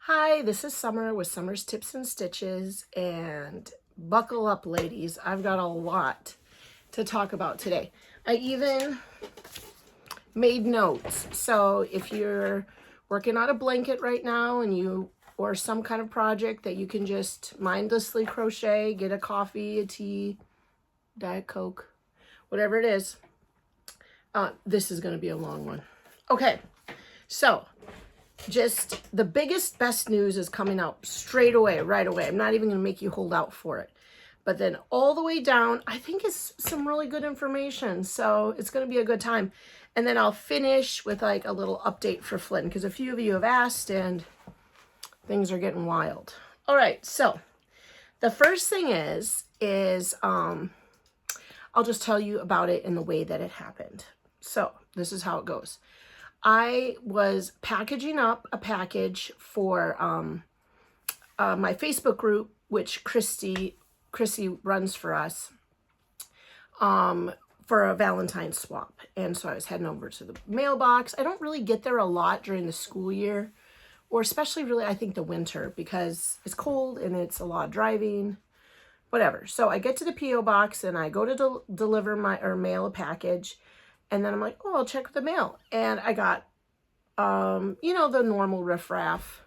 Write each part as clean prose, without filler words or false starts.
Hi, this is Summer with Summer's Tips and Stitches, and buckle up, ladies. I've got a lot to talk about today. I even made notes. So if you're working on a blanket right now or some kind of project that you can just mindlessly crochet, get a coffee, a tea, Diet Coke, whatever it is, this is going to be a long one. Okay, so just the best news is coming out straight away, right away. I'm not even going to make you hold out for it. But then all the way down, I think it's some really good information. So it's going to be a good time. And then I'll finish with like a little update for Flynn, because a few of you have asked and things are getting wild. All right, so the first thing is I'll just tell you about it in the way that it happened. So this is how it goes. I was packaging up a package for my Facebook group, which Chrissy runs for us, for a Valentine's swap. And so I was heading over to the mailbox. I don't really get there a lot during the school year, or especially really, I think, the winter, because it's cold and it's a lot of driving, whatever. So I get to the P.O. box and I go to deliver mail a package. And then I'm like, oh, I'll check the mail. And I got, the normal riffraff.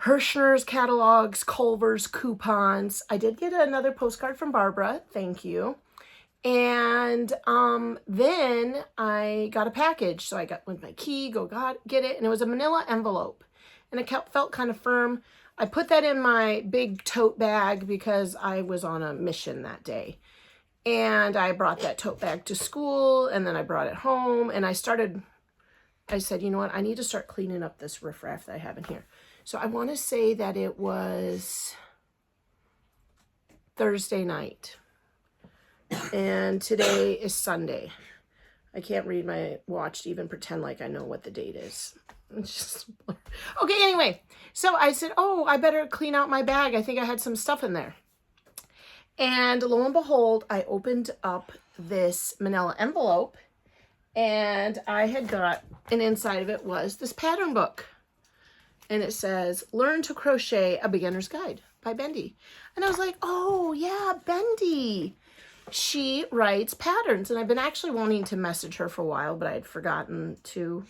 Hirschner's catalogs, Culver's coupons. I did get another postcard from Barbara. Thank you. And then I got a package. So I got with my key, get it. And it was a manila envelope. And it felt kind of firm. I put that in my big tote bag because I was on a mission that day. And I brought that tote bag to school, and then I brought it home, and I said, you know what, I need to start cleaning up this riffraff that I have in here. So I want to say that it was Thursday night, and today is Sunday. I can't read my watch to even pretend like I know what the date is. It's just, okay, anyway. So I said, oh, I better clean out my bag. I think I had some stuff in there. And lo and behold, I opened up this manila envelope, and I had got, and inside of it was this pattern book. And it says, Learn to Crochet, A Beginner's Guide by Bendy. And I was like, oh yeah, Bendy. She writes patterns. And I've been actually wanting to message her for a while, but I had forgotten to.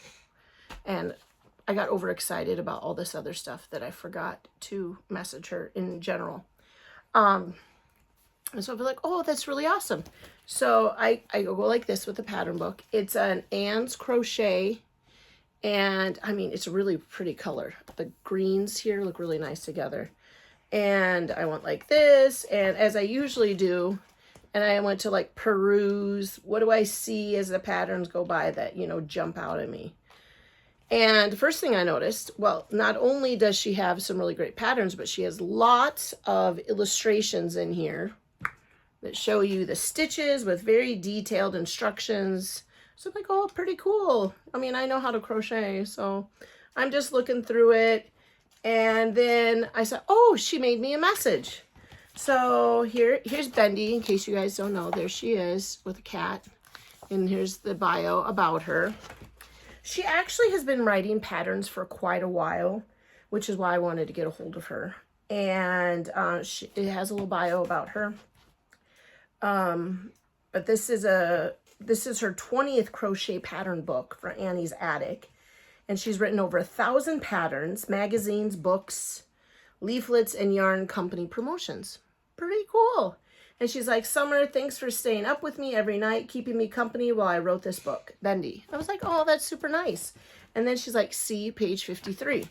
And I got overexcited about all this other stuff that I forgot to message her in general. And so I'll be like, oh, that's really awesome. So I go like this with the pattern book. It's an Ann's Crochet. And I mean, it's a really pretty color. The greens here look really nice together. And I went like this. And as I usually do, and I went to like peruse, what do I see as the patterns go by that, jump out at me? And the first thing I noticed, well, not only does she have some really great patterns, but she has lots of illustrations in here that show you the stitches with very detailed instructions. So I'm like, oh, pretty cool. I mean, I know how to crochet, so I'm just looking through it. And then I said, oh, she made me a message. So here's Bendy, in case you guys don't know. There she is with a cat. And here's the bio about her. She actually has been writing patterns for quite a while, which is why I wanted to get a hold of her. And it has a little bio about her. But this is her 20th crochet pattern book for Annie's Attic. And she's written over 1,000 patterns, magazines, books, leaflets, and yarn company promotions. Pretty cool. And she's like, Summer, thanks for staying up with me every night, keeping me company while I wrote this book, Bendy. I was like, oh, that's super nice. And then she's like, see page 53.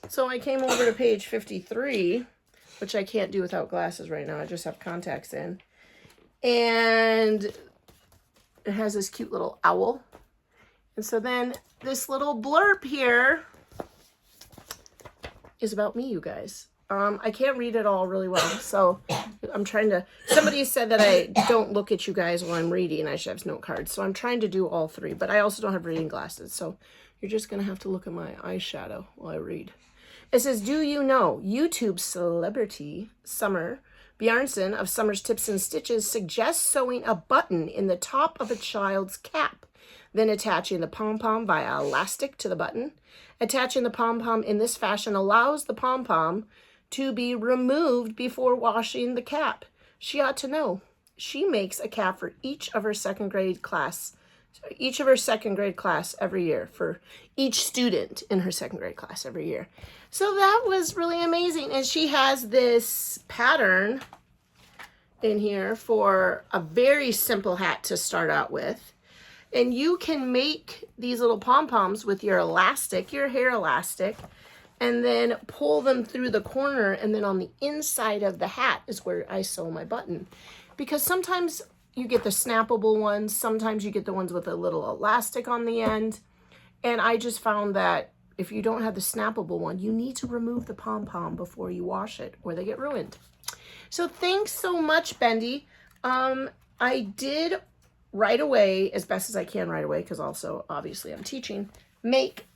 So I came over to page 53, which I can't do without glasses right now. I just have contacts in. And it has this cute little owl. And so then this little blurb here is about me, you guys. I can't read it all really well, so I'm trying to, somebody said that I don't look at you guys while I'm reading. I should have note cards. So I'm trying to do all three, but I also don't have reading glasses. So you're just going to have to look at my eyeshadow while I read. It says, do you know YouTube celebrity Summer Bjarnarson of Summer's Tips and Stitches suggests sewing a button in the top of a child's cap, then attaching the pom-pom via elastic to the button, Attaching the pom-pom in this fashion allows the pom-pom to be removed before washing the cap. She ought to know. She makes a cap for each of her second grade class every year, for each student in her second grade class every year. So that was really amazing. And she has this pattern in here for a very simple hat to start out with. And you can make these little pom-poms with your elastic, your hair elastic, and then pull them through the corner, and then on the inside of the hat is where I sew my button. Because sometimes you get the snappable ones, sometimes you get the ones with a little elastic on the end. And I just found that if you don't have the snappable one, you need to remove the pom-pom before you wash it or they get ruined. So thanks so much, Bendy. I did right away, as best as I can right away, because also obviously I'm teaching, make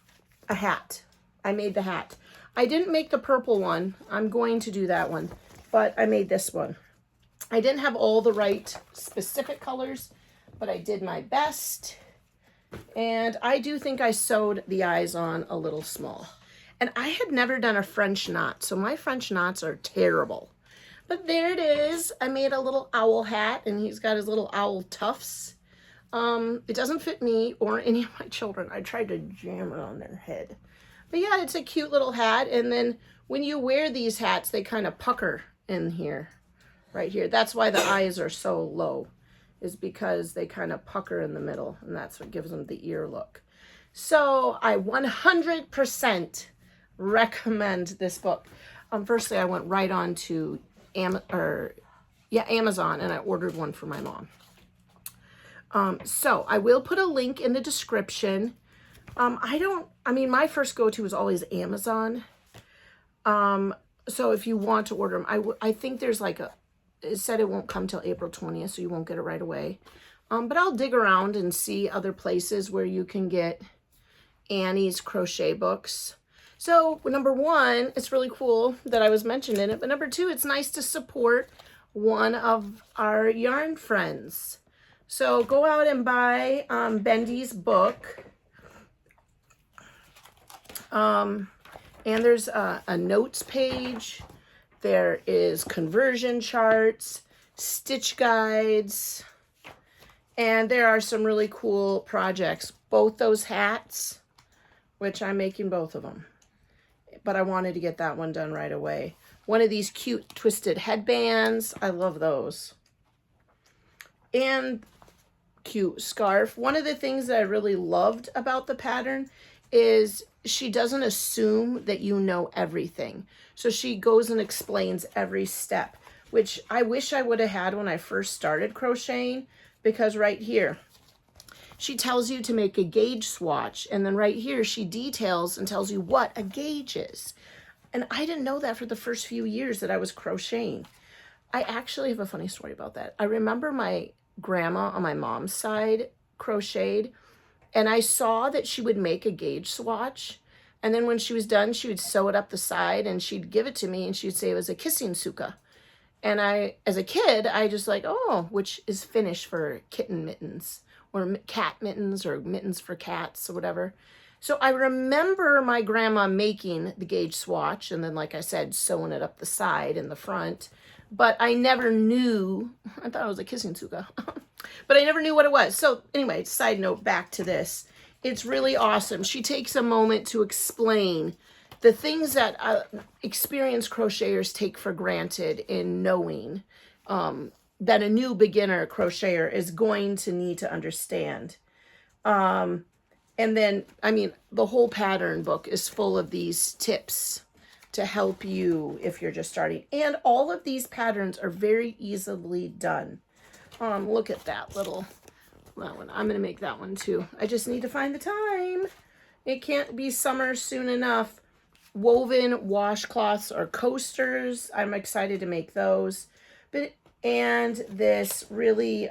a hat. I made the hat. I didn't make the purple one. I'm going to do that one, but I made this one. I didn't have all the right specific colors, but I did my best. And I do think I sewed the eyes on a little small. And I had never done a French knot, so my French knots are terrible. But there it is. I made a little owl hat, and he's got his little owl tufts. It doesn't fit me or any of my children. I tried to jam it on their head. But yeah, it's a cute little hat. And then when you wear these hats, they kind of pucker in here, right here. That's why the eyes are so low, is because they kind of pucker in the middle, and that's what gives them the ear look. So I 100% recommend this book. Firstly, I went right on to Amazon, and I ordered one for my mom. So I will put a link in the description. My first go-to is always Amazon. So if you want to order them, I think there's like it said it won't come till April 20th, so you won't get it right away. But I'll dig around and see other places where you can get Annie's crochet books. So number one, it's really cool that I was mentioned in it. But number two, it's nice to support one of our yarn friends. So go out and buy Bendy's book. And there's a notes page. There is conversion charts, stitch guides, and there are some really cool projects. Both those hats, which I'm making both of them, but I wanted to get that one done right away. One of these cute twisted headbands. I love those. And cute scarf. One of the things that I really loved about the pattern is she doesn't assume that you know everything. So she goes and explains every step, which I wish I would have had when I first started crocheting, because right here, she tells you to make a gauge swatch. And then right here, she details and tells you what a gauge is. And I didn't know that for the first few years that I was crocheting. I actually have a funny story about that. I remember my grandma on my mom's side crocheted, and I saw that she would make a gauge swatch. And then when she was done, she would sew it up the side and she'd give it to me and she'd say it was a kissing suka. And I, as a kid, I just like, oh, which is Finnish for kitten mittens or cat mittens or mittens for cats or whatever. So I remember my grandma making the gauge swatch and then, like I said, sewing it up the side and the front. But I never knew, I thought it was a kissing suka, but I never knew what it was. So anyway, side note, back to this. It's really awesome. She takes a moment to explain the things that experienced crocheters take for granted in knowing that a new beginner crocheter is going to need to understand. And then, I mean, the whole pattern book is full of these tips to help you if you're just starting. And all of these patterns are very easily done. Look at that little... that one. I'm going to make that one too. I just need to find the time. It can't be summer soon enough. Woven washcloths or coasters. I'm excited to make those. And this really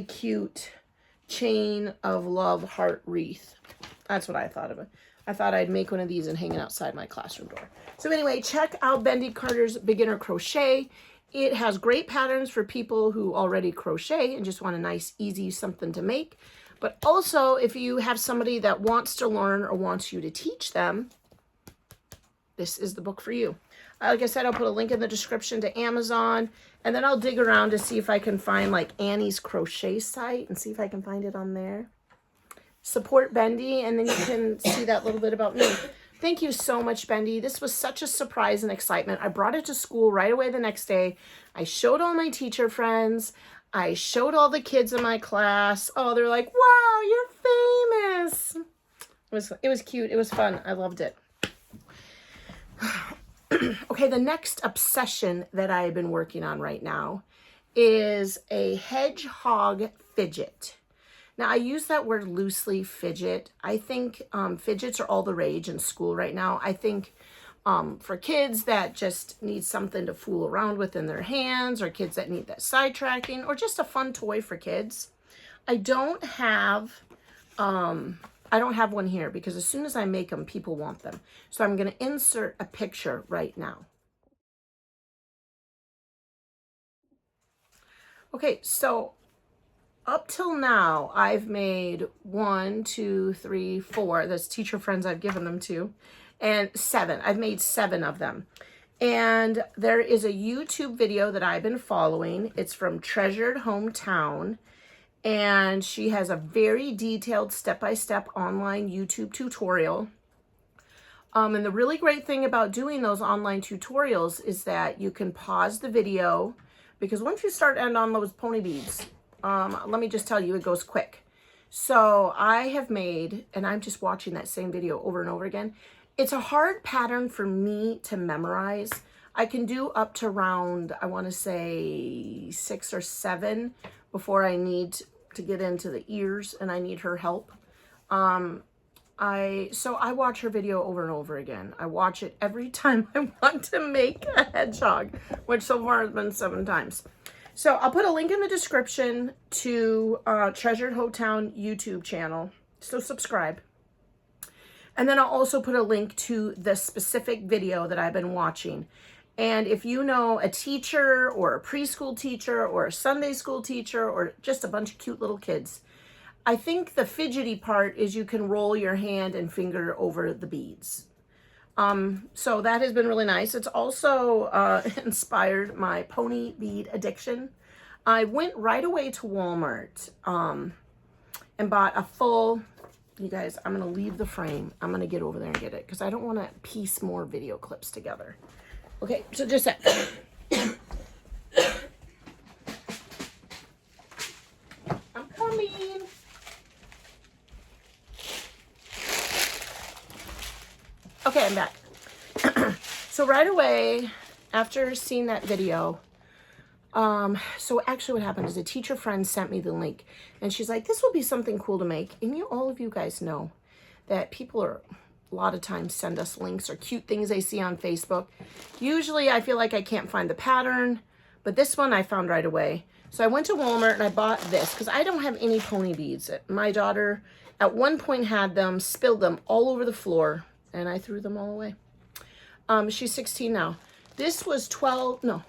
cute chain of love heart wreath. That's what I thought of it. I thought I'd make one of these and hang it outside my classroom door. So anyway, check out Bendy Carter's Beginner Crochet. It has great patterns for people who already crochet and just want a nice, easy something to make. But also, if you have somebody that wants to learn or wants you to teach them, this is the book for you. Like I said, I'll put a link in the description to Amazon, and then I'll dig around to see if I can find like Annie's crochet site and see if I can find it on there. Support Bendy, and then you can see that little bit about me. Thank you so much, Bendy. This was such a surprise and excitement. I brought it to school right away the next day. I showed all my teacher friends. I showed all the kids in my class. Oh, they're like, wow, you're famous. It was cute. It was fun. I loved it. Okay, the next obsession that I've been working on right now is a hedgehog fidget. Now, I use that word loosely, fidget. I think fidgets are all the rage in school right now. I think for kids that just need something to fool around with in their hands, or kids that need that sidetracking, or just a fun toy for kids. I don't have one here because as soon as I make them, people want them. So I'm going to insert a picture right now. Okay, so up till now, I've made 1, 2, 3, 4. That's teacher friends I've given them to. And 7. I've made 7 of them. And there is a YouTube video that I've been following. It's from Treasured Hometown. And she has a very detailed step-by-step online YouTube tutorial. And the really great thing about doing those online tutorials is that you can pause the video, because once you start end on those pony beads, let me just tell you, it goes quick. So I have made, and I'm just watching that same video over and over again. It's a hard pattern for me to memorize. I can do up to round, I want to say 6 or 7 before I need to get into the ears and I need her help. So I watch her video over and over again. I watch it every time I want to make a hedgehog, which so far has been 7 times. So I'll put a link in the description to Treasured Hometown YouTube channel. So subscribe. And then I'll also put a link to the specific video that I've been watching. And if you know a teacher or a preschool teacher or a Sunday school teacher or just a bunch of cute little kids, I think the fidgety part is you can roll your hand and finger over the beads. So that has been really nice. It's also inspired my pony bead addiction. I went right away to Walmart and bought a full, you guys, I'm going to leave the frame. I'm going to get over there and get it because I don't want to piece more video clips together. Okay, so just a sec. I'm coming. Okay, I'm back. So right away, after seeing that video, so actually what happened is a teacher friend sent me the link, and she's like, this will be something cool to make. And all of you guys know that people are, a lot of times, send us links or cute things they see on Facebook. Usually I feel like I can't find the pattern, but this one I found right away. So I went to Walmart and I bought this because I don't have any pony beads. My daughter at one point had them, spilled them all over the floor, and I threw them all away. She's 16 now. This was 12, no.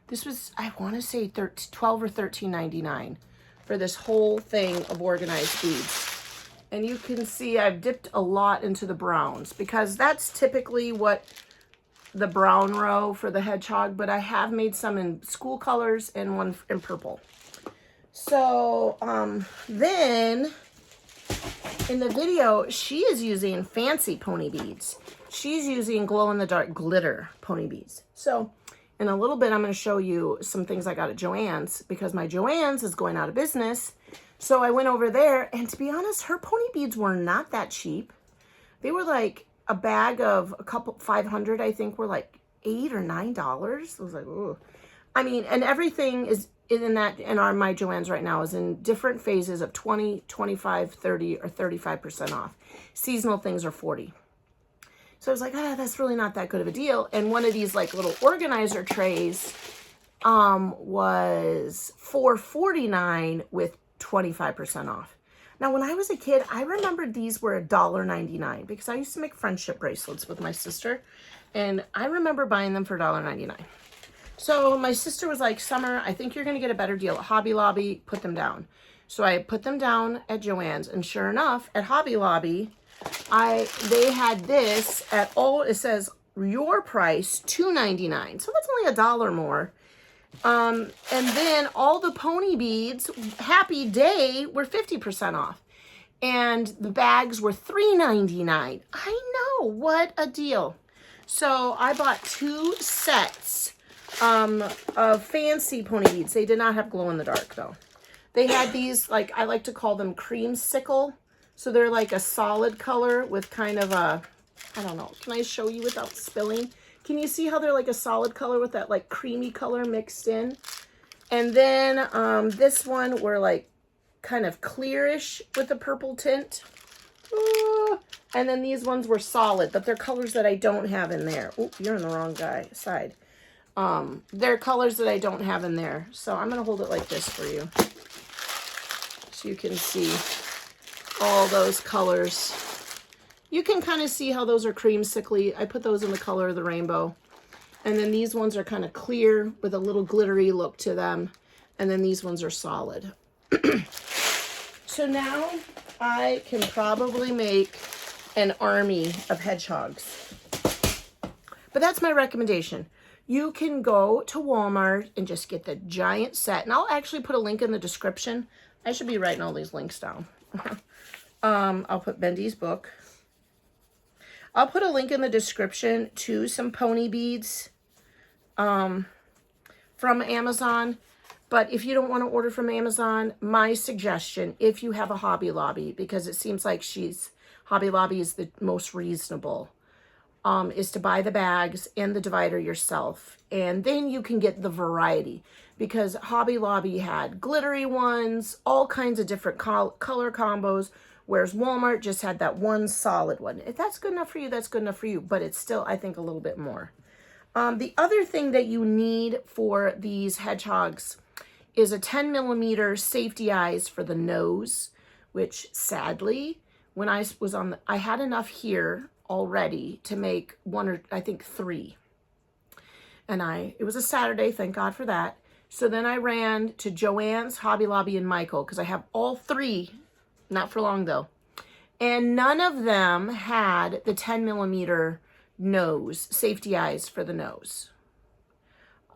This was, I want to say 12 or $13.99 for this whole thing of organized beads. And you can see I've dipped a lot into the browns because that's typically what the brown row for the hedgehog, but I have made some in school colors and one in purple. So then in the video, she is using fancy pony beads. She's using glow-in-the-dark glitter pony beads. So in a little bit, I'm going to show you some things I got at Joann's because my Joann's is going out of business. So I went over there, and to be honest, her pony beads were not that cheap. They were like a bag of a couple, 500, I think, were like $8 or $9. I was like, ooh. I mean, and everything is in my Joann's right now is in different phases of 20, 25, 30, or 35% off. Seasonal things are 40. So I was like, that's really not that good of a deal. And one of these like little organizer trays was $4.49 with 25% off. Now, when I was a kid, I remembered these were $1.99 because I used to make friendship bracelets with my sister, and I remember buying them for $1.99. So my sister was like, Summer, I think you're going to get a better deal at Hobby Lobby. Put them down. So I put them down at Joann's, and sure enough, at Hobby Lobby, they had this at all. It says your price $2.99, so that's only $1 more. And then all the pony beads, Happy Day, were 50% off. And the bags were $3.99. I know, what a deal. So I bought 2 sets of fancy pony beads. They did not have glow in the dark though. They had these, like, I like to call them creamsicle. So they're like a solid color with kind of a, I don't know, can I show you without spilling? Can you see how they're like a solid color with that like creamy color mixed in? And then this one were like kind of clearish with a purple tint. And then these ones were solid, but they're colors that I don't have in there. Oh, you're in the wrong side. They're colors that I don't have in there. So I'm going to hold it like this for you, so you can see all those colors. You can kind of see how those are creamsicle-y. I put those in the color of the rainbow. And then these ones are kind of clear with a little glittery look to them. And then these ones are solid. So now I can probably make an army of hedgehogs. But that's my recommendation. You can go to Walmart and just get the giant set. And I'll actually put a link in the description. I should be writing all these links down. I'll put Bendy's book. I'll put a link in the description to some pony beads from Amazon. But if you don't want to order from Amazon, my suggestion, if you have a Hobby Lobby, because it seems like Hobby Lobby is the most reasonable, is to buy the bags and the divider yourself. And then you can get the variety, because Hobby Lobby had glittery ones, all kinds of different color combos, whereas Walmart just had that one solid one. If that's good enough for you, that's good enough for you, but it's still, I think, a little bit more. The other thing that you need for these hedgehogs is a 10mm safety eyes for the nose, which sadly, when I was on I had enough here already to make 1 or I think 3. And it was a Saturday, thank God for that. So then I ran to Joann's, Hobby Lobby, and Michael, because I have all 3, not for long though. And none of them had the 10mm nose, safety eyes for the nose.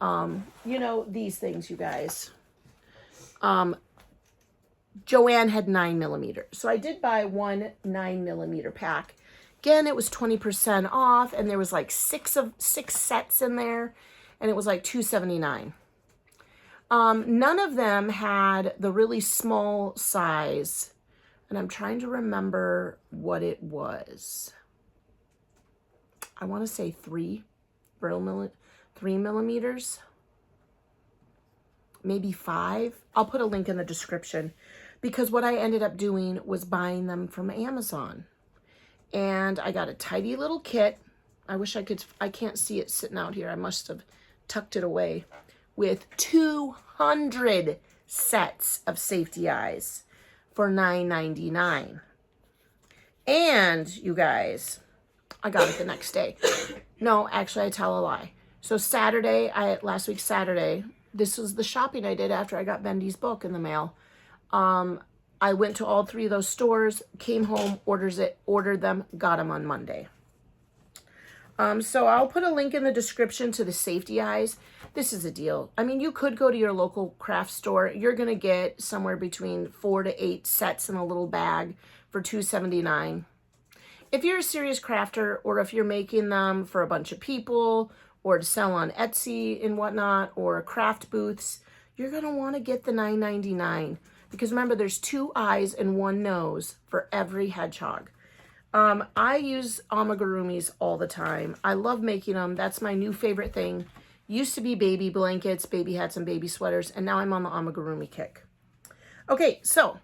You know, these things, you guys. Joann had 9mm. So I did buy 1 9mm pack. Again, it was 20% off, and there was like 6 sets in there, and it was like $2.79. None of them had the really small size, and I'm trying to remember what it was. I want to say 3 millimeters, maybe 5. I'll put a link in the description, because what I ended up doing was buying them from Amazon. And I got a tidy little kit. I wish I could, I can't see it sitting out here. I must have tucked it away, with 200 sets of safety eyes for $9.99. And you guys, I got it the next day. No, actually, I tell a lie. So Saturday, last week Saturday, this was the shopping I did after I got Bendy's book in the mail. I went to all 3 of those stores, came home, ordered them, got them on Monday. So I'll put a link in the description to the safety eyes. This is a deal. I mean, you could go to your local craft store. You're going to get somewhere between 4 to 8 sets in a little bag for $2.79. If you're a serious crafter, or if you're making them for a bunch of people, or to sell on Etsy and whatnot, or craft booths, you're going to want to get the $9.99. Because remember, there's 2 eyes and 1 nose for every hedgehog. I use amigurumis all the time. I love making them. That's my new favorite thing. Used to be baby blankets, baby hats, and baby sweaters, and now I'm on the amigurumi kick. Okay, so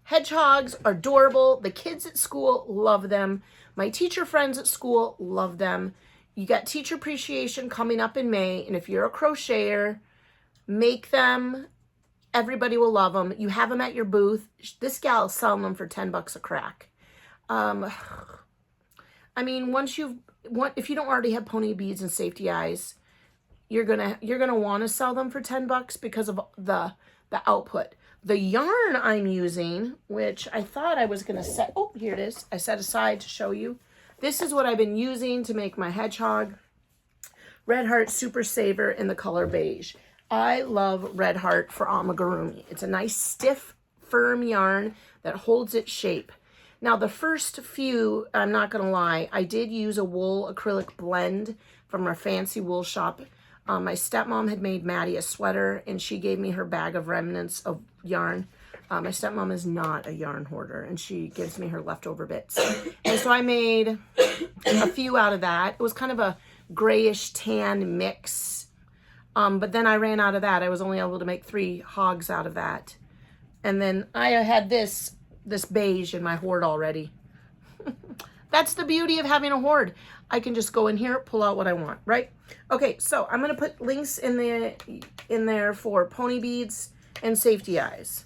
hedgehogs are adorable. The kids at school love them. My teacher friends at school love them. You got Teacher Appreciation coming up in May, and if you're a crocheter, make them. Everybody will love them. You have them at your booth. This gal is selling them for $10 a crack. I mean, if you don't already have pony beads and safety eyes, you're gonna want to sell them for $10 because of the output. the yarn I'm using, which I thought I was going to set, oh, here it is. I set aside to show you. This is what I've been using to make my hedgehog. Red Heart Super Saver in the color beige. I love Red Heart for Amigurumi. It's a nice, stiff, firm yarn that holds its shape. Now, the first few, I'm not going to lie, I did use a wool acrylic blend from our fancy wool shop. My stepmom had made Maddie a sweater, and she gave me her bag of remnants of yarn. My stepmom is not a yarn hoarder, and she gives me her leftover bits. And so I made a few out of that. It was kind of a grayish tan mix. But then I ran out of that. I was only able to make 3 hogs out of that. And then I had this beige in my hoard already. That's the beauty of having a hoard. I can just go in here, pull out what I want, right? Okay, so I'm gonna put links in there for pony beads and safety eyes.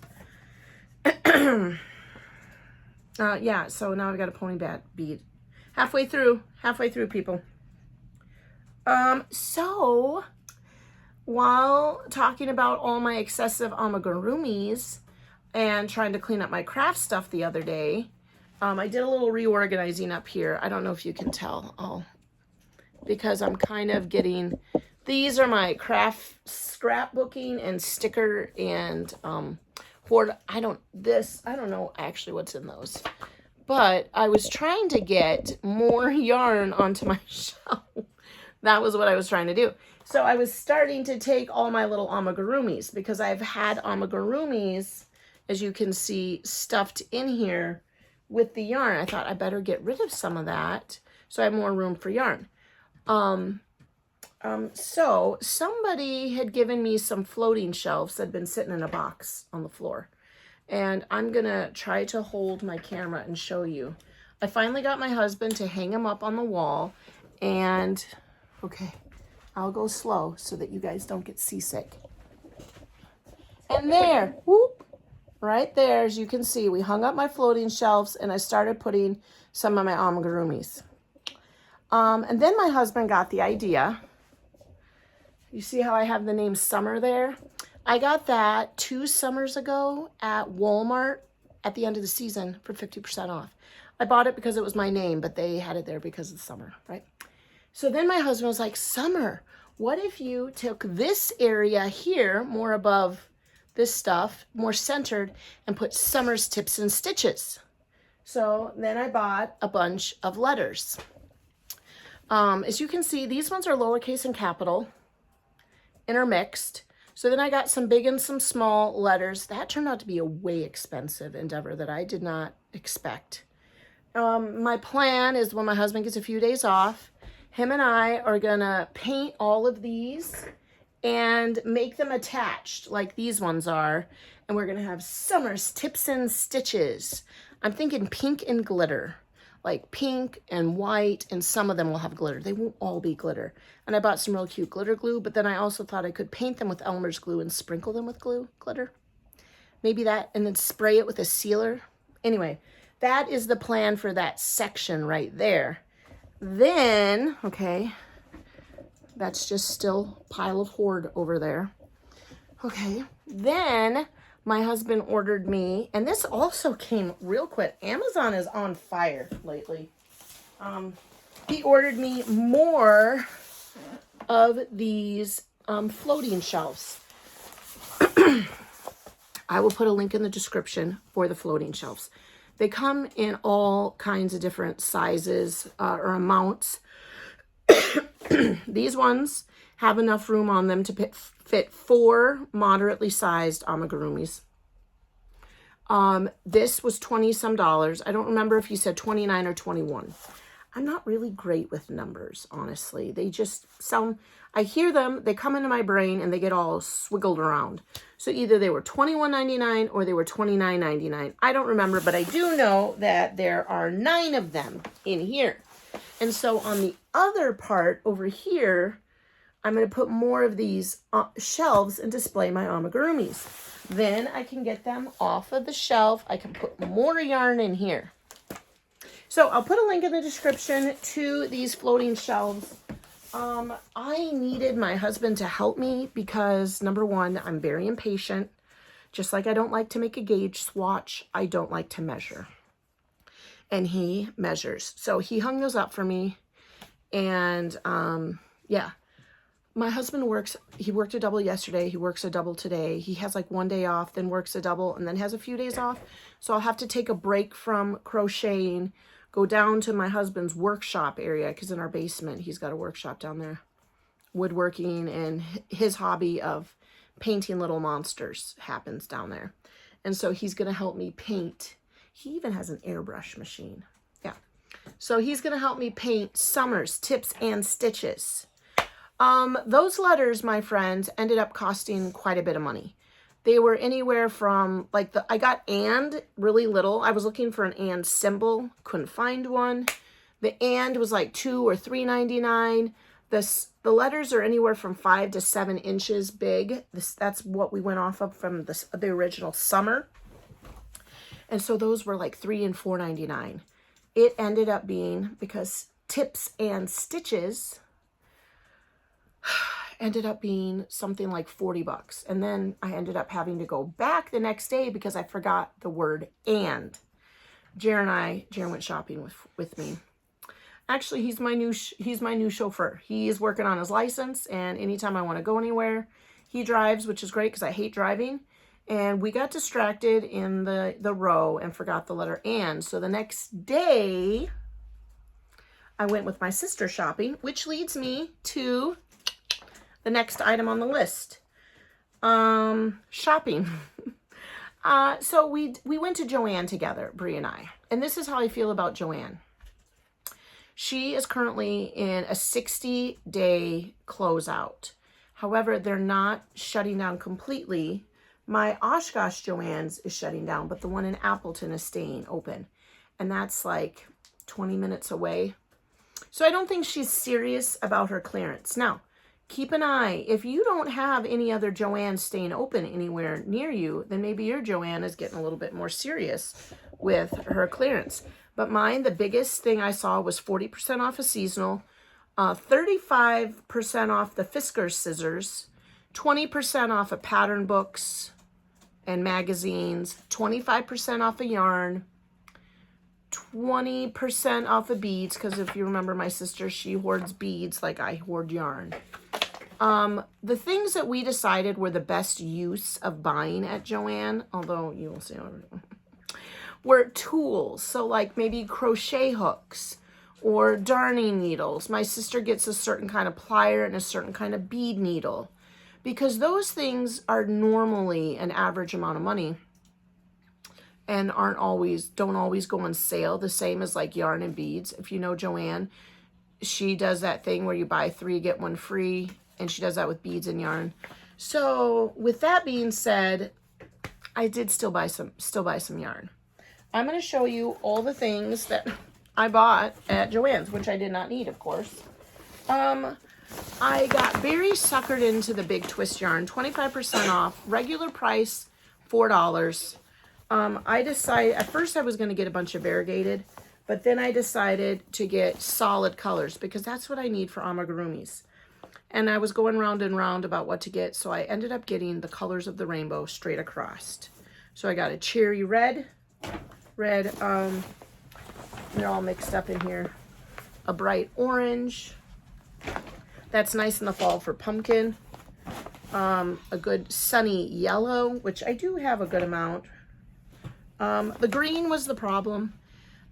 Yeah, so now I've got a pony bead. Halfway through, people. So while talking about all my excessive amigurumis and trying to clean up my craft stuff the other day, I did a little reorganizing up here. I don't know if you can tell, because I'm kind of getting, these are my craft scrapbooking and sticker and hoard. I don't know actually what's in those, but I was trying to get more yarn onto my shelf. That was what I was trying to do. So I was starting to take all my little amigurumis, because I've had amigurumis, as you can see, stuffed in here with the yarn. I thought I better get rid of some of that so I have more room for yarn. So somebody had given me some floating shelves that had been sitting in a box on the floor. And I'm gonna try to hold my camera and show you. I finally got my husband to hang them up on the wall, and okay, I'll go slow so that you guys don't get seasick. And there, whoop, right there, as you can see, we hung up my floating shelves, and I started putting some of my amigurumis. And then my husband got the idea. You see how I have the name Summer there? I got that 2 summers ago at Walmart at the end of the season for 50% off. I bought it because it was my name, but they had it there because of the summer, right? So then my husband was like, Summer, what if you took this area here, more above this stuff, more centered, and put Summer's Tips and Stitches? So then I bought a bunch of letters. As you can see, these ones are lowercase and capital, intermixed. So then I got some big and some small letters. That turned out to be a way expensive endeavor that I did not expect. My plan is when my husband gets a few days off, him and I are gonna paint all of these and make them attached like these ones are. And we're gonna have Summer's Tips and Stitches. I'm thinking pink and glitter, like pink and white, and some of them will have glitter. They won't all be glitter. And I bought some real cute glitter glue, but then I also thought I could paint them with Elmer's glue and sprinkle them with glitter. Maybe that, and then spray it with a sealer. Anyway, that is the plan for that section right there. Then, okay, that's just still a pile of hoard over there. Okay, then my husband ordered me, and this also came real quick. Amazon is on fire lately. He ordered me more of these floating shelves. I will put a link in the description for the floating shelves. They come in all kinds of different sizes or amounts. These ones have enough room on them to fit 4 moderately sized amigurumis. This was $20 some. I don't remember if you said 29 or 21. I'm not really great with numbers, honestly. They just sound, I hear them, they come into my brain, and they get all swiggled around. So either they were $21.99 or they were $29.99. I don't remember, but I do know that there are 9 of them in here. And so on the other part over here, I'm going to put more of these shelves and display my amigurumis. Then I can get them off of the shelf. I can put more yarn in here. So I'll put a link in the description to these floating shelves. I needed my husband to help me because, number one, I'm very impatient. Just like I don't like to make a gauge swatch, I don't like to measure. And he measures. So he hung those up for me. And yeah, my husband works, he worked a double yesterday. He works a double today. He has like 1 day off, then works a double, and then has a few days off. So I'll have to take a break from crocheting, go down to my husband's workshop area, because in our basement, he's got a workshop down there. Woodworking and his hobby of painting little monsters happens down there. And so he's going to help me paint. He even has an airbrush machine. Yeah. So he's going to help me paint Summer's Tips and Stitches. Those letters, my friends, ended up costing quite a bit of money. They were anywhere from, like, I got and really little. I was looking for an and symbol. Couldn't find one. The and was like $2 or $3.99. The letters are anywhere from 5 to 7 inches big. That's what we went off of from the original Summer. And so those were like $3 and $4.99. It ended up being, because Tips and Stitches ended up being something like 40 bucks. And then I ended up having to go back the next day because I forgot the word and. Jaron went shopping with me. Actually, he's my new chauffeur. He is working on his license, and anytime I want to go anywhere, he drives, which is great because I hate driving. And we got distracted in the row and forgot the letter and. So the next day, I went with my sister shopping, which leads me to the next item on the list. Shopping. So we went to Joann together, Brie and I. And this is how I feel about Joann. She is currently in a 60-day closeout. However, they're not shutting down completely. My Oshkosh Joann's is shutting down, but the one in Appleton is staying open. And that's like 20 minutes away. So I don't think she's serious about her clearance. Now, keep an eye. If you don't have any other Joann staying open anywhere near you, then maybe your Joann is getting a little bit more serious with her clearance. But mine, the biggest thing I saw was 40% off a seasonal, 35% off the Fiskars scissors, 20% off of pattern books and magazines, 25% off a yarn, 20% off of beads, because if you remember my sister, she hoards beads like I hoard yarn. The things that we decided were the best use of buying at Joann, although you will see, were tools. So like maybe crochet hooks or darning needles. My sister gets a certain kind of plier and a certain kind of bead needle, because those things are normally an average amount of money and don't always go on sale, the same as like yarn and beads. If you know Joann, she does that thing where you buy 3, get 1 free, and she does that with beads and yarn. So with that being said, I did still buy some yarn. I'm going to show you all the things that I bought at Joann's, which I did not need, of course. I got very suckered into the big twist yarn, 25% off, regular price $4. I decided, at first I was going to get a bunch of variegated, but then I decided to get solid colors because that's what I need for amigurumis. And I was going round and round about what to get, so I ended up getting the colors of the rainbow straight across. So I got a cherry red, they're all mixed up in here, a bright orange, that's nice in the fall for pumpkin, a good sunny yellow, which I do have a good amount. The green was the problem.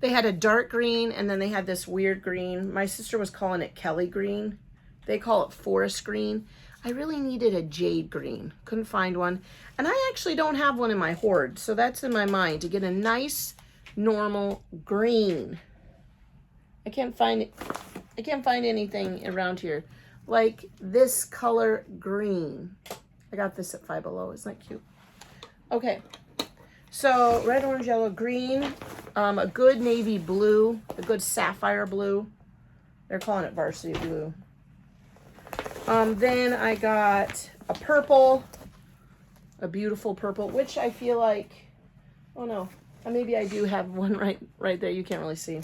They had a dark green, and then they had this weird green. My sister was calling it Kelly green. They call it forest green. I really needed a jade green. Couldn't find one. And I actually don't have one in my hoard, so that's in my mind, to get a nice, normal green. I can't find anything around here like this color green. I got this at Five Below. Isn't that cute? Okay. So red, orange, yellow, green, a good navy blue, a good sapphire blue. They're calling it varsity blue. Then I got a purple, a beautiful purple, which I feel like, oh no, maybe I do have one right there. You can't really see.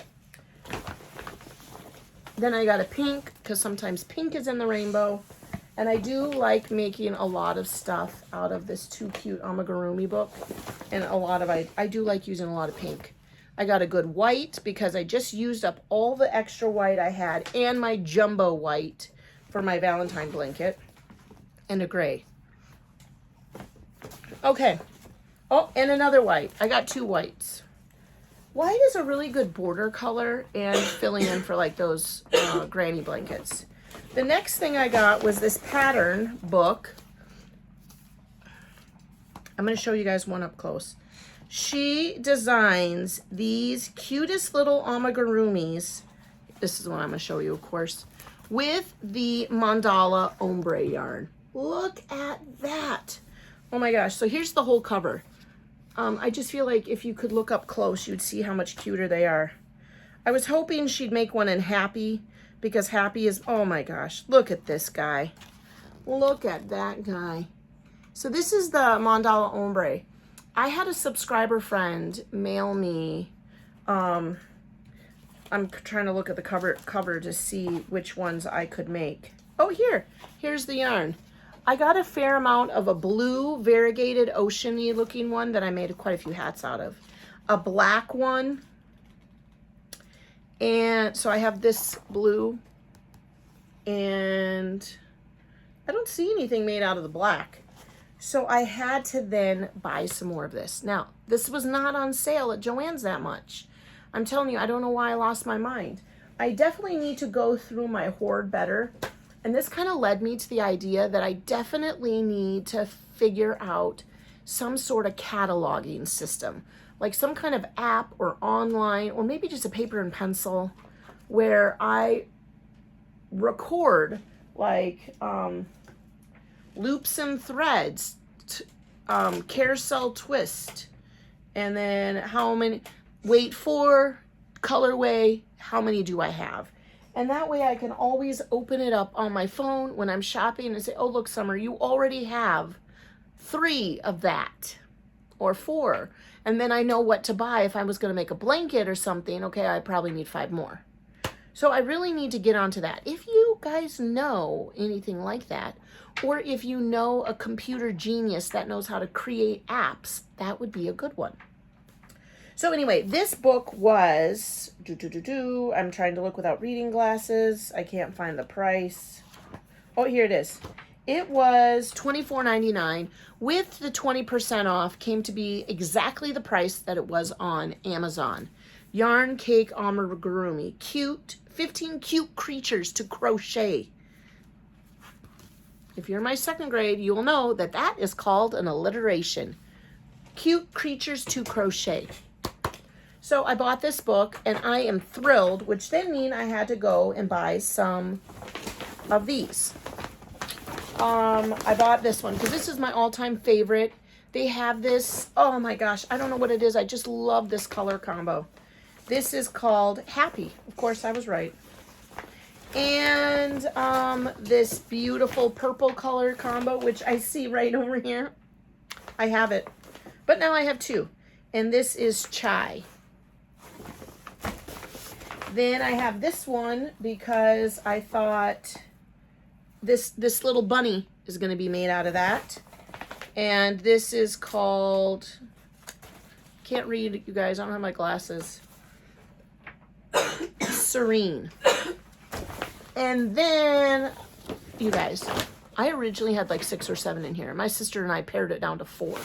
Then I got a pink, because sometimes pink is in the rainbow. And I do like making a lot of stuff out of this Too Cute Amigurumi book. And a lot of, I do like using a lot of pink. I got a good white because I just used up all the extra white I had and my jumbo white for my Valentine blanket. And a gray. Okay. Oh, and another white. I got 2 whites. White is a really good border color and filling in for like those granny blankets. The next thing I got was this pattern book. I'm going to show you guys one up close. She designs these cutest little amigurumis. This is what I'm going to show you, of course, with the mandala ombre yarn. Look at that. Oh my gosh. So here's the whole cover. I just feel like if you could look up close, you'd see how much cuter they are. I was hoping she'd make one in Happy, because Happy is, oh my gosh, look at this guy. Look at that guy. So this is the mandala ombre. I had a subscriber friend mail me, I'm trying to look at the cover to see which ones I could make. Oh, here's the yarn. I got a fair amount of a blue variegated ocean-y looking one that I made quite a few hats out of. A black one. And so I have this blue. And I don't see anything made out of the black. So I had to then buy some more of this. Now, this was not on sale at Joann's that much. I'm telling you, I don't know why I lost my mind. I definitely need to go through my hoard better. And this kind of led me to the idea that I definitely need to figure out some sort of cataloging system, like some kind of app or online, or maybe just a paper and pencil where I record like loops and threads, carousel twist, and then how many, wait for, colorway, how many do I have? And that way I can always open it up on my phone when I'm shopping and say, oh, look, Summer, you already have 3 of that or 4. And then I know what to buy. If I was going to make a blanket or something, okay, I probably need 5 more. So I really need to get onto that. If you guys know anything like that, or if you know a computer genius that knows how to create apps, that would be a good one. So anyway, this book was, I'm trying to look without reading glasses. I can't find the price. Oh, here it is. It was $24.99. With the 20% off, came to be exactly the price that it was on Amazon. Yarn Cake Amigurumi. Cute, 15 cute creatures to crochet. If you're in my 2nd grade, you will know that that is called an alliteration. Cute creatures to crochet. So I bought this book and I am thrilled, which then means I had to go and buy some of these. I bought this one because this is my all-time favorite. They have this, oh my gosh, I don't know what it is. I just love this color combo. This is called Happy. Of course, I was right. And this beautiful purple color combo, which I see right over here. I have it, but now I have 2. And this is Chai. Then I have this one because I thought this little bunny is going to be made out of that. And this is called, can't read, you guys, I don't have my glasses. Serene. And then, you guys, I originally had like 6 or 7 in here. My sister and I pared it down to 4.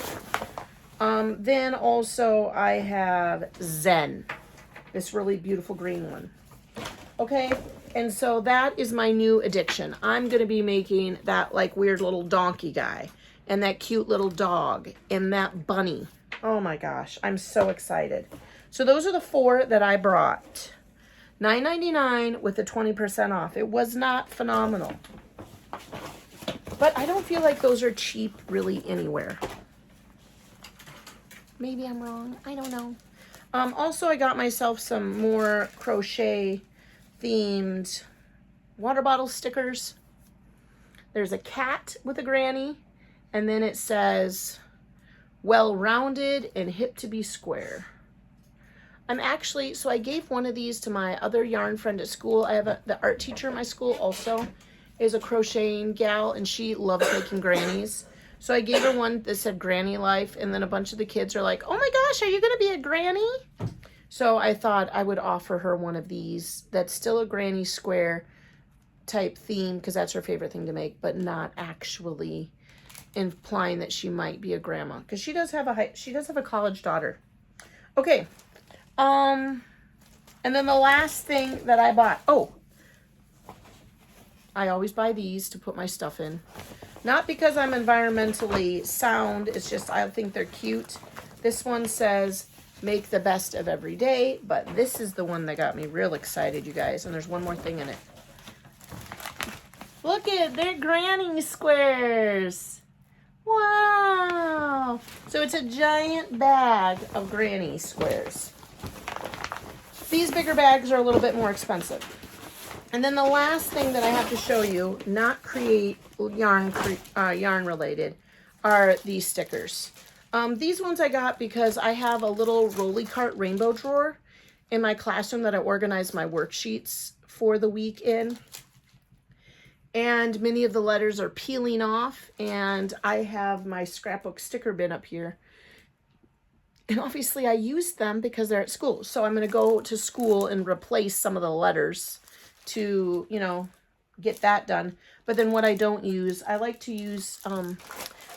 Then also I have Zen. This really beautiful green one. Okay, and so that is my new addiction. I'm going to be making that like weird little donkey guy and that cute little dog and that bunny. Oh my gosh, I'm so excited. So those are the 4 that I brought. $9.99 with the 20% off. It was not phenomenal. But I don't feel like those are cheap really anywhere. Maybe I'm wrong. I don't know. Also, I got myself some more crochet themed water bottle stickers. There's a cat with a granny, and then it says, well-rounded and hip to be square. I'm actually, so I gave one of these to my other yarn friend at school. I have the art teacher at my school also, is a crocheting gal, and she loves making grannies. So I gave her one that said Granny Life, and then a bunch of the kids are like, oh my gosh, are you going to be a granny? So I thought I would offer her one of these that's still a granny square type theme, because that's her favorite thing to make, but not actually implying that she might be a grandma, because she does have a college daughter. Okay. And then the last thing that I bought, I always buy these to put my stuff in. Not because I'm environmentally sound, it's just I think they're cute. This one says, make the best of every day, but this is the one that got me real excited, you guys, and there's one more thing in it. Look at, they're granny squares. Wow. So it's a giant bag of granny squares. These bigger bags are a little bit more expensive. And then the last thing that I have to show you, not create yarn related, are these stickers. These ones I got because I have a little rolly cart rainbow drawer in my classroom that I organize my worksheets for the week in. And many of the letters are peeling off, and I have my scrapbook sticker bin up here. And obviously I used them because they're at school. So I'm going to go to school and replace some of the letters to, you know, get that done. But then what I don't use, I like to use,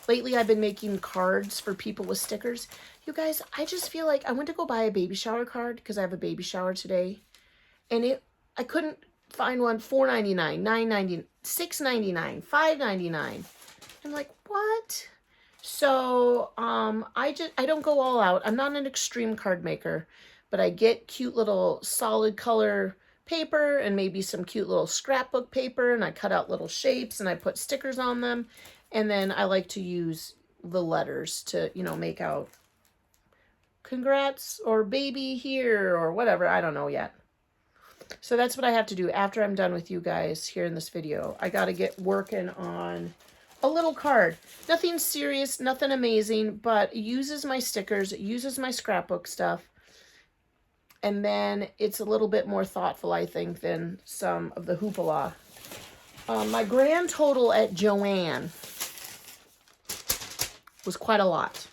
lately I've been making cards for people with stickers. You guys, I just feel like I went to go buy a baby shower card because I have a baby shower today. And I couldn't find one. $4.99, $9.99, $6.99, $5.99. I'm like, what? So I don't go all out. I'm not an extreme card maker, but I get cute little solid color paper and maybe some cute little scrapbook paper, and I cut out little shapes and I put stickers on them. And then I like to use the letters to, you know, make out congrats or baby here or whatever. I don't know yet. So that's what I have to do after I'm done with you guys here in this video. I got to get working on a little card. Nothing serious, nothing amazing, but it uses my stickers, it uses my scrapbook stuff. And then it's a little bit more thoughtful, I think, than some of the hoopla. My grand total at Joann was quite a lot.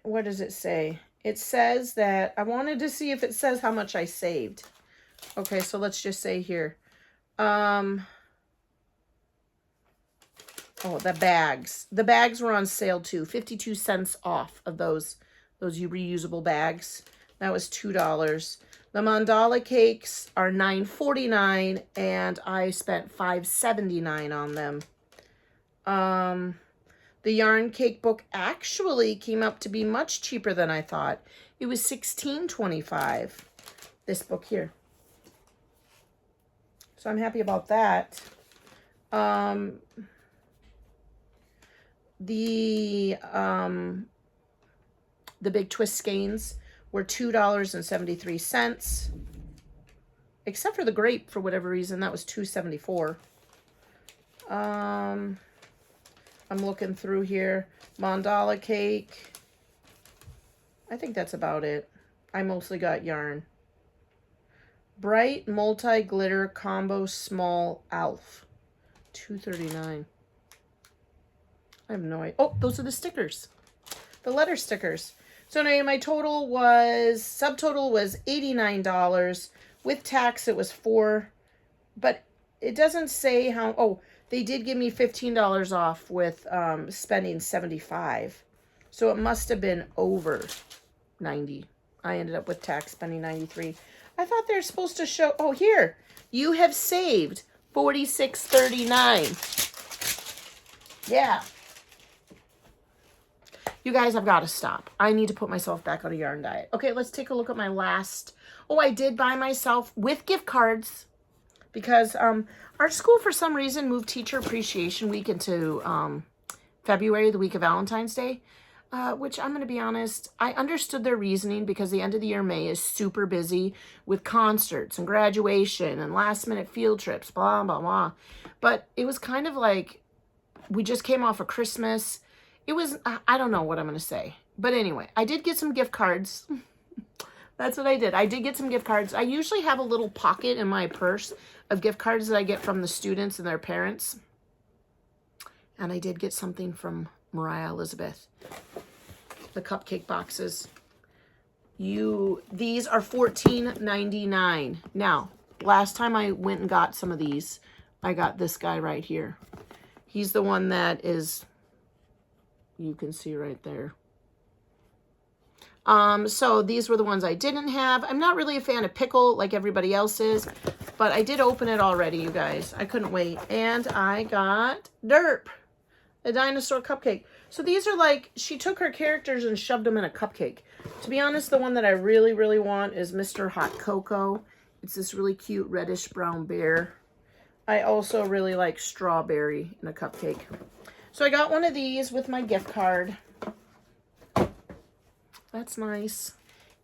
What does it say? It says that, I wanted to see if it says how much I saved. Okay, so let's just say here. Oh, the bags. The bags were on sale too. 52 cents off of those reusable bags. That was $2. The mandala cakes are $9.49, and I spent $5.79 on them. The yarn cake book actually came up to be much cheaper than I thought. It was $16.25. This book here. So I'm happy about that. The big twist skeins were $2.73. Except for the grape, for whatever reason, that was $2.74. I'm looking through here. Mandala cake. I think that's about it. I mostly got yarn. Bright multi-glitter combo small elf. $2.39. I have no idea. Oh, those are the stickers. The letter stickers. So anyway, my total was, subtotal was $89. With tax, it was $4. But it doesn't say how, oh, they did give me $15 off with spending $75. So it must have been over $90. I ended up with tax spending $93. I thought they were supposed to show, oh, here, you have saved $46.39. Yeah. You guys, I've got to stop. I need to put myself back on a yarn diet. Okay, let's take a look at my last. Oh, I did buy myself with gift cards because our school, for some reason, moved Teacher Appreciation Week into February, the week of Valentine's Day, which I'm going to be honest, I understood their reasoning because the end of the year, May, is super busy with concerts and graduation and last-minute field trips, blah, blah, blah. But it was kind of like we just came off of Christmas. It was, I don't know what I'm going to say. But anyway, I did get some gift cards That's what I did. I did get some gift cards. I usually have a little pocket in my purse of gift cards that I get from the students and their parents. And I did get something from Mariah Elizabeth. The cupcake boxes. These are $14.99. Now, last time I went and got some of these, I got this guy right here. He's the one that is, you can see right there. So these were the ones I didn't have. I'm not really a fan of pickle like everybody else is, but I did open it already, you guys. I couldn't wait. And I got Derp, a dinosaur cupcake. So these are like, she took her characters and shoved them in a cupcake. To be honest, the one that I really, really want is Mr. Hot Cocoa. It's this really cute reddish brown bear. I also really like strawberry in a cupcake. So I got one of these with my gift card. That's nice.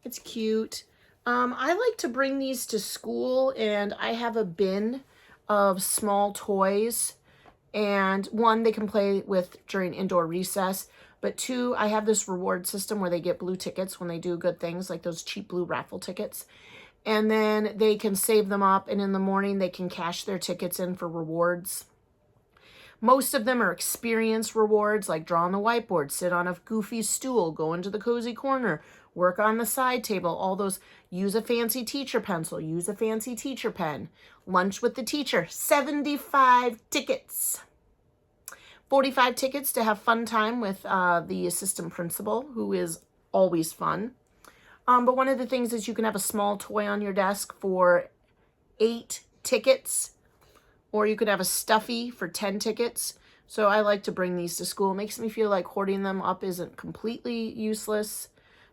It's cute. I like to bring these to school, and I have a bin of small toys. And one, they can play with during indoor recess. But two, I have this reward system where they get blue tickets when they do good things, like those cheap blue raffle tickets. And then they can save them up, and in the morning they can cash their tickets in for rewards. Most of them are experience rewards, like draw on the whiteboard, sit on a goofy stool, go into the cozy corner, work on the side table, all those, use a fancy teacher pencil, use a fancy teacher pen, lunch with the teacher, 75 tickets. 45 tickets to have fun time with the assistant principal, who is always fun. But one of the things is you can have a small toy on your desk for 8 tickets. Or you could have a stuffy for 10 tickets. So I like to bring these to school. It makes me feel like hoarding them up isn't completely useless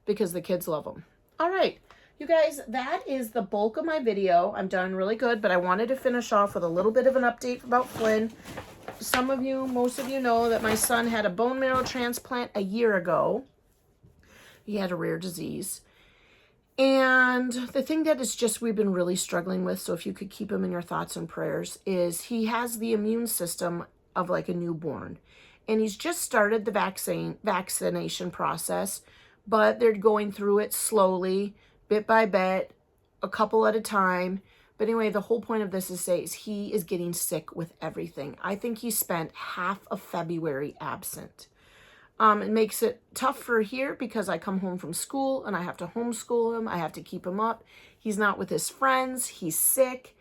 because the kids love them. All right, you guys, that is the bulk of my video. I'm done really good, but I wanted to finish off with a little bit of an update about Flynn. Some of you, most of you know that my son had a bone marrow transplant a year ago. He had a rare disease. And the thing that is just we've been really struggling with, so if you could keep him in your thoughts and prayers, is he has the immune system of like a newborn. And he's just started the vaccination process, but they're going through it slowly, bit by bit, a couple at a time. But anyway, the whole point of this is he is getting sick with everything. I think he spent half of February absent. It makes it tough for here because I come home from school and I have to homeschool him. I have to keep him up. He's not with his friends. He's sick.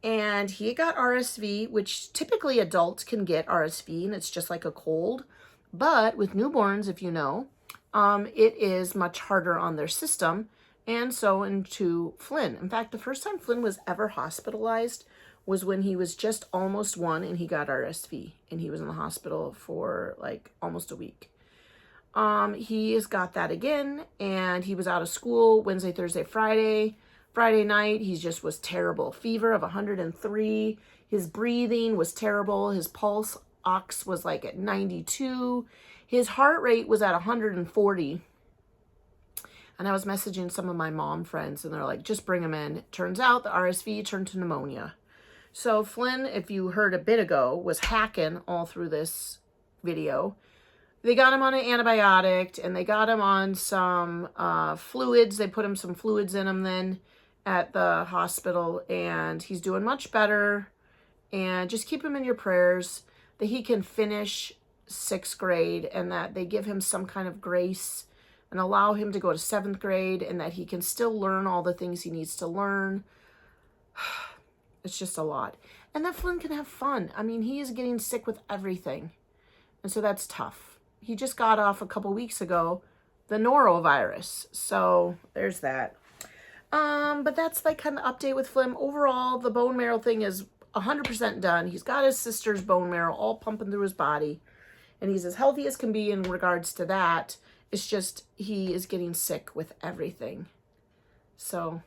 And he got RSV, which typically adults can get RSV, and it's just like a cold. But with newborns, if you know, it is much harder on their system. And so into Flynn. In fact, the first time Flynn was ever hospitalized was when he was just almost 1 and he got RSV. And he was in the hospital for like almost a week. He has got that again, and he was out of school Wednesday, Thursday, Friday. Friday night, he just was terrible. Fever of 103. His breathing was terrible. His pulse ox was like at 92. His heart rate was at 140. And I was messaging some of my mom friends, and they're like, just bring him in. It turns out the RSV turned to pneumonia. So Flynn, if you heard a bit ago, was hacking all through this video. They got him on an antibiotic, and they got him on some fluids. They put him some fluids in him then at the hospital, and he's doing much better. And just keep him in your prayers that he can finish 6th grade and that they give him some kind of grace and allow him to go to 7th grade and that he can still learn all the things he needs to learn. It's just a lot. And that Flynn can have fun. I mean, he is getting sick with everything. And so that's tough. He just got off a couple weeks ago the norovirus. So there's that. But that's like kind of update with Flynn. Overall, the bone marrow thing is 100% done. He's got his sister's bone marrow all pumping through his body. And he's as healthy as can be in regards to that. It's just he is getting sick with everything. So,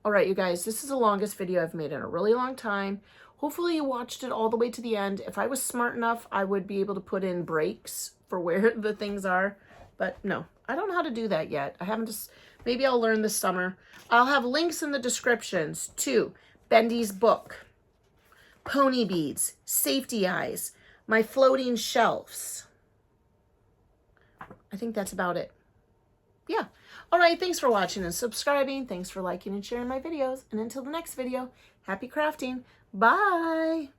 all right, you guys, this is the longest video I've made in a really long time. Hopefully you watched it all the way to the end. If I was smart enough, I would be able to put in breaks for where the things are. But no, I don't know how to do that yet. I haven't just, maybe I'll learn this summer. I'll have links in the descriptions to Bendy's book, pony beads, safety eyes, my floating shelves. I think that's about it. Yeah. All right, thanks for watching and subscribing. Thanks for liking and sharing my videos. And until the next video, happy crafting. Bye.